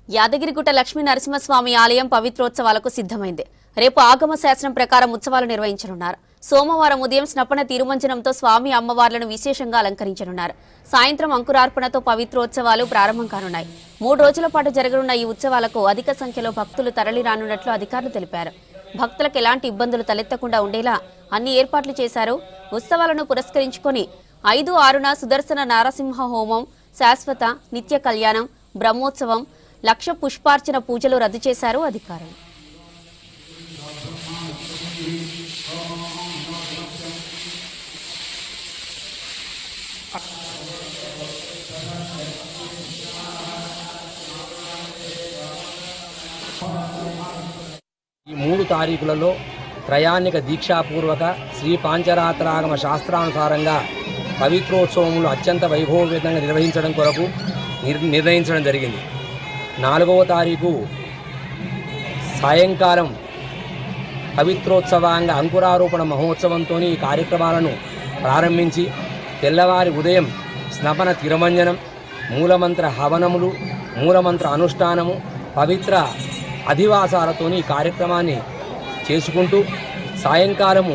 యాదగిరిగుట్ట లక్ష్మీ నరసింహస్వామి ఆలయం పవిత్రోత్సవాలకు సిద్ధమైంది. రేపు ఆగమ శాసనం ప్రకారం ఉత్సవాలు నిర్వహించనున్నారు. సోమవారం ఉదయం స్నపన తిరుమంజనంతో స్వామి అమ్మవార్లను విశేషంగా అలంకరించనున్నారు. సాయంత్రం అంకురార్పణతో పవిత్రోత్సవాలు ప్రారంభం కానున్నాయి. 3 రోజుల పాటు జరగనున్న ఈ ఉత్సవాలకు అధిక సంఖ్యలో భక్తులు తరలిరానున్నట్లు అధికారులు తెలిపారు. భక్తులకు ఎలాంటి ఇబ్బందులు తలెత్తకుండా ఉండేలా అన్ని ఏర్పాట్లు చేశారు. ఉత్సవాలను పురస్కరించుకొని 5, 6న సుదర్శన నారసింహ హోమం, శాశ్వత నిత్య కళ్యాణం, బ్రహ్మోత్సవం, లక్ష పుష్పార్చన పూజలు రద్దు చేశారు అధికారులు. ఈ 3 తారీఖులలో త్రయాణిక దీక్షాపూర్వక శ్రీ పాంచరాత్రాగమ శాస్త్రానుసారంగా పవిత్రోత్సవములు అత్యంత వైభవపేతంగా నిర్వహించడం కొరకు నిర్ణయించడం జరిగింది. 4వ తారీఖు సాయంకాలం పవిత్రోత్సవాంగ అంకురారోపణ మహోత్సవంతో ఈ కార్యక్రమాలను ప్రారంభించి తెల్లవారి ఉదయం స్నపన తిరుమంజనం, మూలమంత్ర హవనములు, మూలమంత్ర అనుష్ఠానము, పవిత్ర అధివాసాలతో ఈ కార్యక్రమాన్ని చేసుకుంటూ సాయంకాలము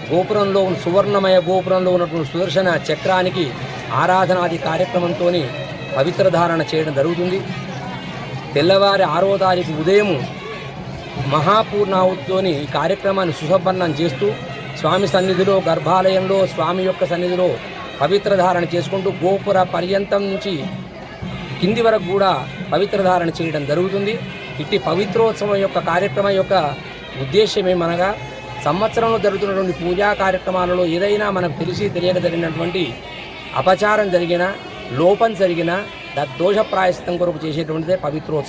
గోపురంలో సువర్ణమయ గోపురంలో ఉన్నటువంటి సుదర్శన చక్రానికి ఆరాధనాది కార్యక్రమంతో పవిత్ర ధారణ చేయడం జరుగుతుంది. తెల్లవారి 6వ తారీఖు ఉదయం మహాపూర్ణాహుతితో ఈ కార్యక్రమాన్ని సుసంపన్నం చేస్తూ స్వామి సన్నిధిలో గర్భాలయంలో స్వామి యొక్క సన్నిధిలో పవిత్ర ధారణ చేసుకుంటూ గోపుర పర్యంతం నుంచి కింది వరకు కూడా పవిత్ర ధారణ చేయడం జరుగుతుంది. ఇట్టి పవిత్రోత్సవం యొక్క కార్యక్రమం యొక్క ఉద్దేశం ఏమనగా సంవత్సరంలో జరుగుతున్నటువంటి పూజా కార్యక్రమాలలో ఏదైనా మనకు తెలియక జరిగినటువంటి అపచారం జరిగినా, లోపం జరిగినా దోష ప్రాయశ్చిత్తం కొరకు చేసేటువంటిదే పవిత్రోత్సవం.